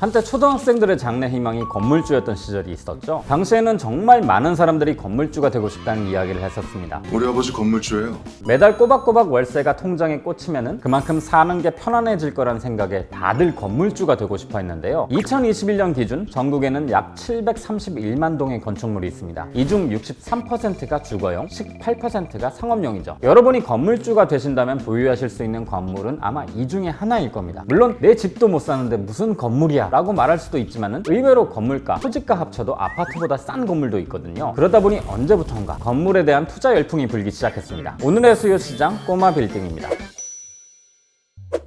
한때 초등학생들의 장래 희망이 건물주였던 시절이 있었죠. 당시에는 정말 많은 사람들이 건물주가 되고 싶다는 이야기를 했었습니다. 우리 아버지 건물주예요. 매달 꼬박꼬박 월세가 통장에 꽂히면은 그만큼 사는 게 편안해질 거란 생각에 다들 건물주가 되고 싶어 했는데요. 2021년 기준 전국에는 약 731만 동의 건축물이 있습니다. 이 중 63%가 주거용, 18%가 상업용이죠. 여러분이 건물주가 되신다면 보유하실 수 있는 건물은 아마 이 중에 하나일 겁니다. 물론 내 집도 못 사는데 무슨 건물이야 라고 말할 수도 있지만은 의외로 건물가, 토지가 합쳐도 아파트보다 싼 건물도 있거든요. 그러다 보니 언제부턴가 건물에 대한 투자 열풍이 불기 시작했습니다. 오늘의 수요 시장 꼬마 빌딩입니다.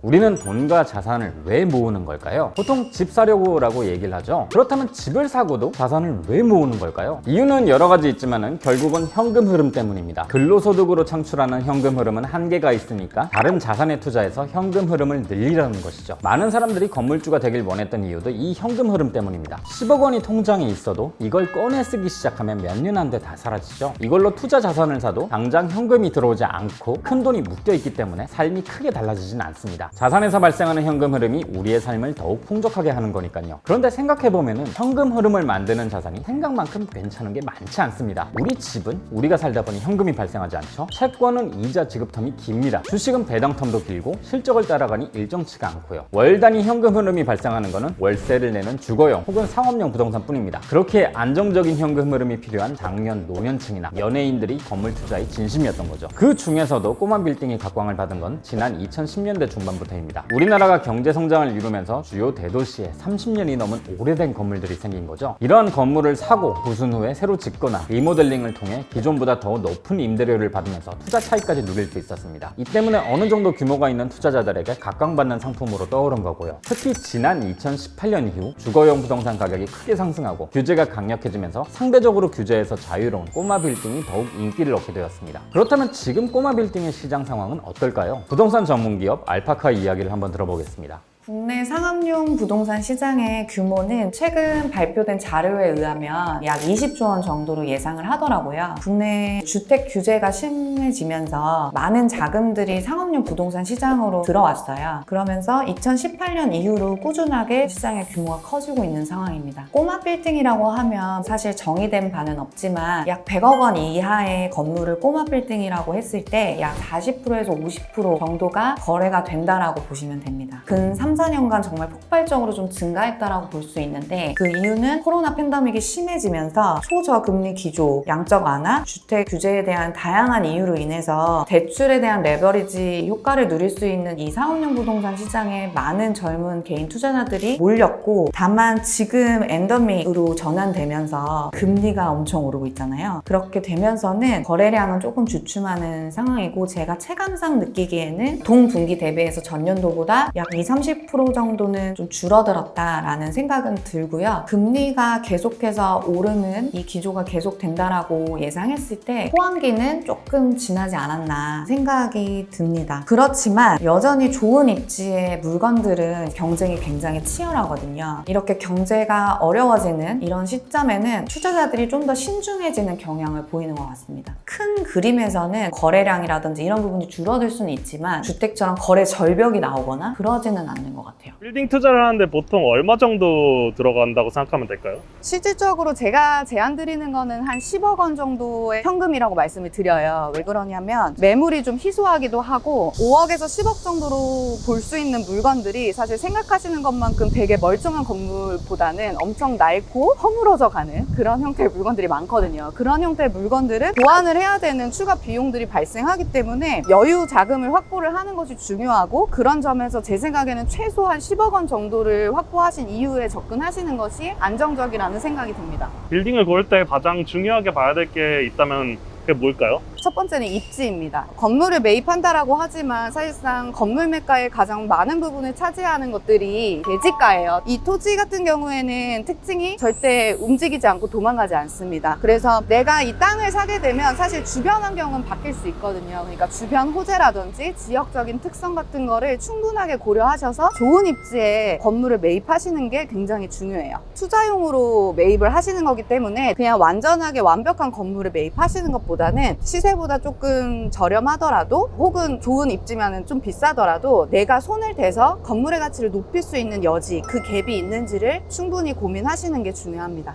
우리는 돈과 자산을 왜 모으는 걸까요? 보통 집 사려고라고 얘기를 하죠. 그렇다면 집을 사고도 자산을 왜 모으는 걸까요? 이유는 여러 가지 있지만은 결국은 현금 흐름 때문입니다. 근로소득으로 창출하는 현금 흐름은 한계가 있으니까 다른 자산에 투자해서 현금 흐름을 늘리라는 것이죠. 많은 사람들이 건물주가 되길 원했던 이유도 이 현금 흐름 때문입니다. 10억 원이 통장에 있어도 이걸 꺼내 쓰기 시작하면 몇 년 안 돼 다 사라지죠. 이걸로 투자 자산을 사도 당장 현금이 들어오지 않고 큰 돈이 묶여 있기 때문에 삶이 크게 달라지진 않습니다. 자산에서 발생하는 현금 흐름이 우리의 삶을 더욱 풍족하게 하는 거니까요. 그런데 생각해보면 현금 흐름을 만드는 자산이 생각만큼 괜찮은 게 많지 않습니다. 우리 집은 우리가 살다 보니 현금이 발생하지 않죠. 채권은 이자 지급 텀이 깁니다. 주식은 배당 텀도 길고 실적을 따라가니 일정치가 않고요. 월 단위 현금 흐름이 발생하는 거는 월세를 내는 주거용 혹은 상업용 부동산뿐입니다. 그렇게 안정적인 현금 흐름이 필요한 장년, 노년층이나 연예인들이 건물 투자에 진심이었던 거죠. 그 중에서도 꼬마 빌딩이 각광을 받은 건 지난 2010년대 중반부터입니다. 우리나라가 경제 성장을 이루면서 주요 대도시에 30년이 넘은 오래된 건물들이 생긴 거죠. 이러한 건물을 사고 부순 후에 새로 짓거나 리모델링을 통해 기존보다 더 높은 임대료를 받으면서 투자 차익까지 누릴 수 있었습니다. 이 때문에 어느 정도 규모가 있는 투자자들에게 각광받는 상품으로 떠오른 거고요. 특히 지난 2018년 이후 주거용 부동산 가격이 크게 상승하고 규제가 강력해지면서 상대적으로 규제에서 자유로운 꼬마 빌딩이 더욱 인기를 얻게 되었습니다. 그렇다면 지금 꼬마 빌딩의 시장 상황은 어떨까요? 부동산 전문기업 알파카 이야기를 한번 들어보겠습니다. 국내 상업용 부동산 시장의 규모는 최근 발표된 자료에 의하면 약 20조 원 정도로 예상을 하더라고요. 국내 주택 규제가 심해지면서 많은 자금들이 상업용 부동산 시장으로 들어왔어요. 그러면서 2018년 이후로 꾸준하게 시장의 규모가 커지고 있는 상황입니다. 꼬마 빌딩이라고 하면 사실 정의된 바는 없지만 약 100억 원 이하의 건물을 꼬마 빌딩이라고 했을 때 약 40%에서 50% 정도가 거래가 된다라고 보시면 됩니다. 근 3-4년간 정말 폭발적으로 좀 증가했다라고 볼 수 있는데 그 이유는 코로나 팬데믹이 심해지면서 초저금리 기조, 양적 완화, 주택 규제에 대한 다양한 이유로 인해서 대출에 대한 레버리지 효과를 누릴 수 있는 이 상업용 부동산 시장에 많은 젊은 개인 투자자들이 몰렸고 다만 지금 엔더믹으로 전환되면서 금리가 엄청 오르고 있잖아요. 그렇게 되면서는 거래량은 조금 주춤하는 상황이고 제가 체감상 느끼기에는 동분기 대비해서 전년도보다 약 20-30% 정도는 좀 줄어들었다라는 생각은 들고요. 금리가 계속해서 오르는 이 기조가 계속된다라고 예상했을 때 호황기는 조금 지나지 않았나 생각이 듭니다. 그렇지만 여전히 좋은 입지의 물건들은 경쟁이 굉장히 치열하거든요. 이렇게 경제가 어려워지는 이런 시점에는 투자자들이 좀 더 신중해지는 경향을 보이는 것 같습니다. 큰 그림에서는 거래량이라든지 이런 부분이 줄어들 수는 있지만 주택처럼 거래 절벽이 나오거나 그러지는 않는 것 같아요. 빌딩 투자를 하는데 보통 얼마 정도 들어간다고 생각하면 될까요? 실질적으로 제가 제안 드리는 거는 한 10억 원 정도의 현금이라고 말씀을 드려요. 왜 그러냐면 매물이 좀 희소하기도 하고 5억에서 10억 정도로 볼 수 있는 물건들이 사실 생각하시는 것만큼 되게 멀쩡한 건물보다는 엄청 낡고 허물어져 가는 그런 형태의 물건들이 많거든요. 그런 형태의 물건들은 보완을 해야 되는 추가 비용들이 발생하기 때문에 여유 자금을 확보를 하는 것이 중요하고 그런 점에서 제 생각에는 최소한 10억 원 정도를 확보하신 이후에 접근하시는 것이 안정적이라는 생각이 듭니다. 빌딩을 고를 때 가장 중요하게 봐야 될 게 있다면 그게 뭘까요? 첫 번째는 입지입니다. 건물을 매입한다라고 하지만 사실상 건물 매가의 가장 많은 부분을 차지하는 것들이 대지가예요. 이 토지 같은 경우에는 특징이 절대 움직이지 않고 도망가지 않습니다. 그래서 내가 이 땅을 사게 되면 사실 주변 환경은 바뀔 수 있거든요. 그러니까 주변 호재라든지 지역적인 특성 같은 거를 충분하게 고려하셔서 좋은 입지에 건물을 매입하시는 게 굉장히 중요해요. 투자용으로 매입을 하시는 거기 때문에 그냥 완전하게 완벽한 건물을 매입하시는 것보다는 시세 시세보다 조금 저렴하더라도 혹은 좋은 입지면 좀 비싸더라도 내가 손을 대서 건물의 가치를 높일 수 있는 여지, 그 갭이 있는지를 충분히 고민하시는 게 중요합니다.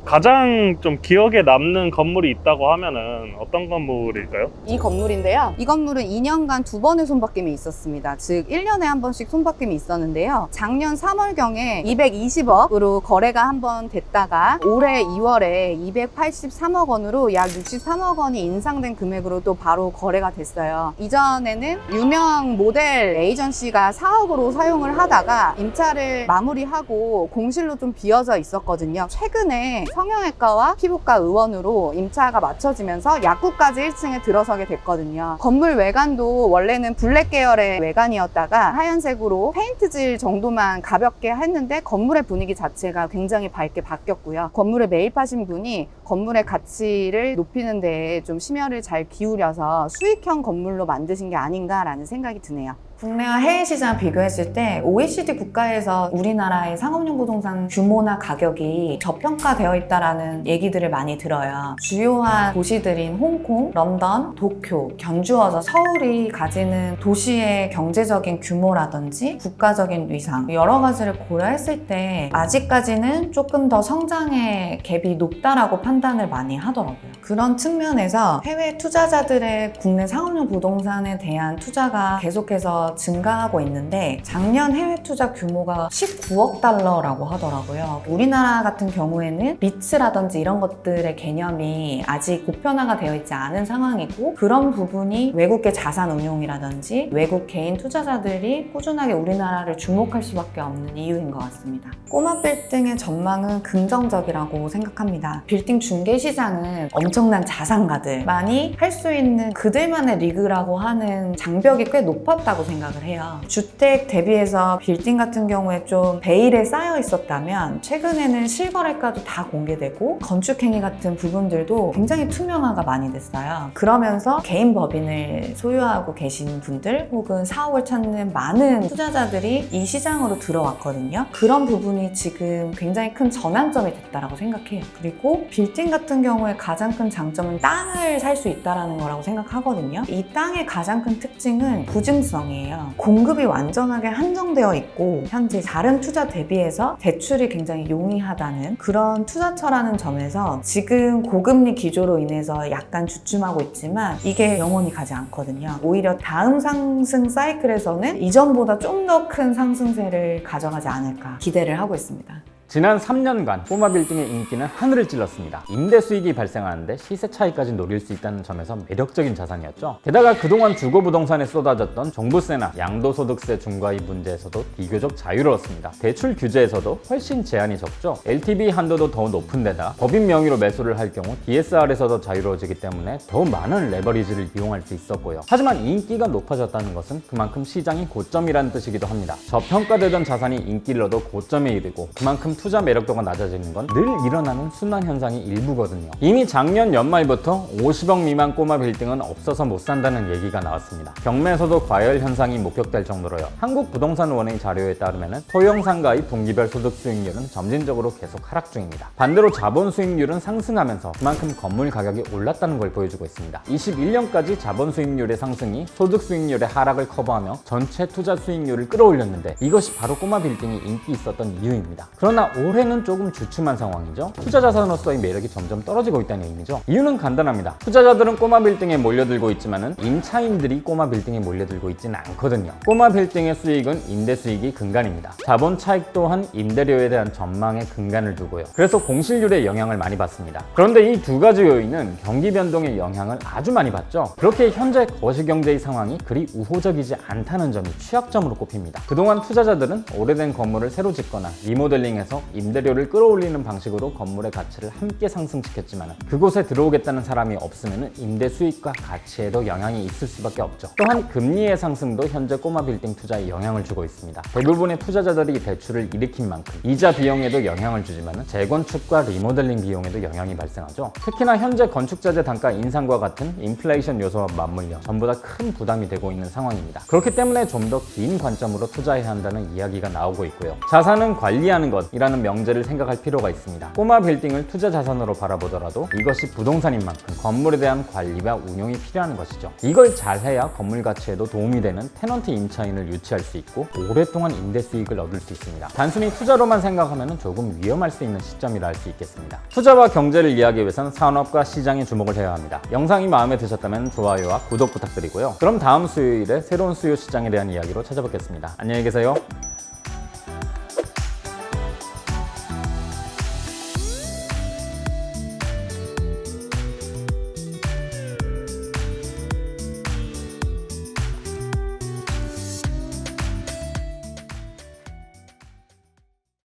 가장 좀 기억에 남는 건물이 있다고 하면은 어떤 건물일까요? 이 건물인데요. 이 건물은 2년간 2번의 손바뀜이 있었습니다. 즉 1년에 한 번씩 손바뀜이 있었는데요. 작년 3월경에 220억으로 거래가 한 번 됐다가 올해 2월에 283억 원으로 약 63억 원이 인상된 금액으로 또 바로 거래가 됐어요. 이전에는 유명 모델 에이전시가 사업으로 사용을 하다가 임차를 마무리하고 공실로 좀 비어져 있었거든요. 최근에 성형외과와 피부과 의원으로 임차가 맞춰지면서 약국까지 1층에 들어서게 됐거든요. 건물 외관도 원래는 블랙 계열의 외관이었다가 하얀색으로 페인트질 정도만 가볍게 했는데 건물의 분위기 자체가 굉장히 밝게 바뀌었고요. 건물에 매입하신 분이 건물의 가치를 높이는 데에 좀 심혈을 잘 기울여서 수익형 건물로 만드신 게 아닌가라는 생각이 드네요. 국내와 해외 시장 비교했을 때 OECD 국가에서 우리나라의 상업용 부동산 규모나 가격이 저평가되어 있다라는 얘기들을 많이 들어요. 주요한 도시들인 홍콩, 런던, 도쿄, 견주어서 서울이 가지는 도시의 경제적인 규모라든지 국가적인 위상 여러 가지를 고려했을 때 아직까지는 조금 더 성장의 갭이 높다라고 판단을 많이 하더라고요. 그런 측면에서 해외 투자자들의 국내 상업용 부동산에 대한 투자가 계속해서 증가하고 있는데 작년 해외 투자 규모가 19억 달러라고 하더라고요. 우리나라 같은 경우에는 리츠라든지 이런 것들의 개념이 아직 보편화가 되어 있지 않은 상황이고 그런 부분이 외국계 자산 운용이라든지 외국 개인 투자자들이 꾸준하게 우리나라를 주목할 수밖에 없는 이유인 것 같습니다. 꼬마 빌딩의 전망은 긍정적이라고 생각합니다. 빌딩 중개 시장은 엄청난 자산가들만이 할 수 있는 그들만의 리그라고 하는 장벽이 꽤 높았다고 생각을 해요. 주택 대비해서 빌딩 같은 경우에 좀 베일에 쌓여 있었다면 최근에는 실거래가도 다 공개되고 건축행위 같은 부분들도 굉장히 투명화가 많이 됐어요. 그러면서 개인 법인을 소유하고 계신 분들 혹은 사옥을 찾는 많은 투자자들이 이 시장으로 들어왔거든요. 그런 부분이 지금 굉장히 큰 전환점이 됐다고 생각해요. 그리고 빌딩 같은 경우에 가장 큰 장점은 땅을 살 수 있다는 거라고 생각하거든요. 이 땅의 가장 큰 특징은 부증성이에요. 공급이 완전하게 한정되어 있고 현재 다른 투자 대비해서 대출이 굉장히 용이하다는 그런 투자처라는 점에서 지금 고금리 기조로 인해서 약간 주춤하고 있지만 이게 영원히 가지 않거든요. 오히려 다음 상승 사이클에서는 이전보다 좀 더 큰 상승세를 가져가지 않을까 기대를 하고 있습니다. 지난 3년간 꼬마 빌딩의 인기는 하늘을 찔렀습니다. 임대 수익이 발생하는데 시세 차이까지 노릴 수 있다는 점에서 매력적인 자산이었죠. 게다가 그동안 주거부동산에 쏟아졌던 종부세나 양도소득세 중과이 문제에서도 비교적 자유로웠습니다. 대출 규제에서도 훨씬 제한이 적죠. LTV 한도도 더 높은 데다 법인 명의로 매수를 할 경우 DSR에서도 자유로워지기 때문에 더 많은 레버리지를 이용할 수 있었고요. 하지만 인기가 높아졌다는 것은 그만큼 시장이 고점이라는 뜻이기도 합니다. 저평가되던 자산이 인기를 얻어 고점에 이르고 그만큼 투자 매력도가 낮아지는 건 늘 일어나는 순환 현상이 일부거든요. 이미 작년 연말부터 50억 미만 꼬마 빌딩은 없어서 못 산다는 얘기가 나왔습니다. 경매에서도 과열 현상이 목격될 정도로요. 한국부동산원의 자료에 따르면 소형 상가의 분기별 소득 수익률은 점진적으로 계속 하락 중입니다. 반대로 자본 수익률은 상승하면서 그만큼 건물 가격이 올랐다는 걸 보여주고 있습니다. 21년까지 자본 수익률의 상승이 소득 수익률의 하락을 커버하며 전체 투자 수익률을 끌어올렸는데 이것이 바로 꼬마 빌딩이 인기 있었던 이유입니다. 그러나 올해는 조금 주춤한 상황이죠. 투자 자산으로서의 매력이 점점 떨어지고 있다는 의미죠. 이유는 간단합니다. 투자자들은 꼬마 빌딩에 몰려들고 있지만은 임차인들이 꼬마 빌딩에 몰려들고 있지는 않거든요. 꼬마 빌딩의 수익은 임대 수익이 근간입니다. 자본 차익 또한 임대료에 대한 전망에 근간을 두고요. 그래서 공실률에 영향을 많이 받습니다. 그런데 이 두 가지 요인은 경기 변동의 영향을 아주 많이 받죠. 그렇게 현재 거시경제의 상황이 그리 우호적이지 않다는 점이 취약점으로 꼽힙니다. 그동안 투자자들은 오래된 건물을 새로 짓거나 리모델링해서 임대료를 끌어올리는 방식으로 건물의 가치를 함께 상승시켰지만 그곳에 들어오겠다는 사람이 없으면 임대 수익과 가치에도 영향이 있을 수밖에 없죠. 또한 금리의 상승도 현재 꼬마 빌딩 투자에 영향을 주고 있습니다. 대부분의 투자자들이 대출을 일으킨 만큼 이자 비용에도 영향을 주지만 재건축과 리모델링 비용에도 영향이 발생하죠. 특히나 현재 건축자재 단가 인상과 같은 인플레이션 요소와 맞물려 전부 다 큰 부담이 되고 있는 상황입니다. 그렇기 때문에 좀 더 긴 관점으로 투자해야 한다는 이야기가 나오고 있고요. 자산은 관리하는 것이라 부동산이라는 명제를 생각할 필요가 있습니다. 꼬마 빌딩을 투자 자산으로 바라보더라도 이것이 부동산인 만큼 건물에 대한 관리와 운용이 필요한 것이죠. 이걸 잘해야 건물 가치에도 도움이 되는 테넌트 임차인을 유치할 수 있고 오랫동안 임대 수익을 얻을 수 있습니다. 단순히 투자로만 생각하면 조금 위험할 수 있는 시점이라 할 수 있겠습니다. 투자와 경제를 이해하기 위해선 산업과 시장에 주목을 해야 합니다. 영상이 마음에 드셨다면 좋아요와 구독 부탁드리고요. 그럼 다음 수요일에 새로운 수요 시장에 대한 이야기로 찾아뵙겠습니다. 안녕히 계세요.